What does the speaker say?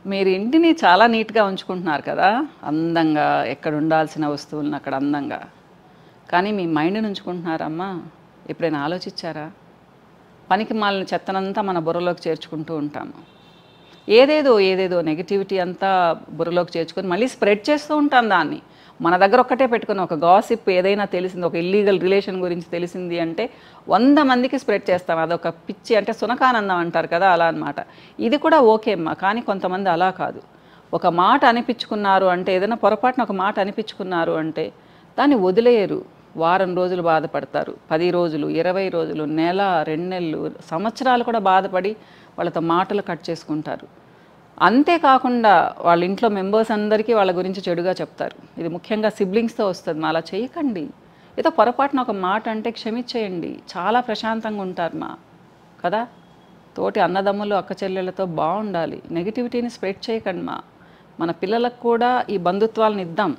మీరు ఇంటిని చాలా నీట్‌గా ఉంచుకుంటున్నారు కదా! అందంగా ఎక్కడ ఉండాల్సిన వస్తువులను అక్కడ అందంగా. కానీ మీ మైండ్‌ని ఉంచుకుంటున్నారమ్మా? ఎప్పుడైనా ఆలోచించారా? పనికిమాలిన చెత్తనంతా మన బుర్రలోకి చేర్చుకుంటూ ఉంటాము. ఏదేదో నెగటివిటీ అంతా బుర్రలోకి చేర్చుకొని మళ్ళీ స్ప్రెడ్ చేస్తూ ఉంటాం దాన్ని. మన దగ్గర ఒక్కటే పెట్టుకొని ఒక గాసిప్ ఏదైనా తెలిసింది, ఒక ఇల్లీగల్ రిలేషన్ గురించి తెలిసింది అంటే 100 మందికి స్ప్రెడ్ చేస్తాం. అదొక పిచ్చి అంటే సునకానందం అంటారు కదా! అలా అన్నమాట. ఇది కూడా ఓకే అమ్మా. కానీ కొంతమంది అలా కాదు. ఒక మాట అనిపించుకున్నారు అంటే ఏదైనా పొరపాటున ఒక మాట అనిపించుకున్నారు అంటే దాన్ని వదిలేయరు. వారం రోజులు బాధపడతారు. 10 రోజులు, 20 రోజులు, నెల, 2 నెలలు, సంవత్సరాలు కూడా బాధపడి వాళ్ళతో మాటలు కట్ చేసుకుంటారు. అంతేకాకుండా వాళ్ళ ఇంట్లో మెంబర్స్ అందరికీ వాళ్ళ గురించి చెడుగా చెప్తారు. ఇది ముఖ్యంగా సిబ్లింగ్స్‌తో వస్తది. అలా చేయకండి. ఏదో పొరపాటున ఒక మాట అంటే క్షమించేయండి. చాలా ప్రశాంతంగా ఉంటారు కదా! తోటి అన్నదమ్ములు, అక్క చెల్లెళ్ళతో బావుండాలి. నెగటివిటీని స్ప్రెడ్ చేయకండి మన పిల్లలకు కూడా ఈ బంధుత్వాలను ఇద్దాం.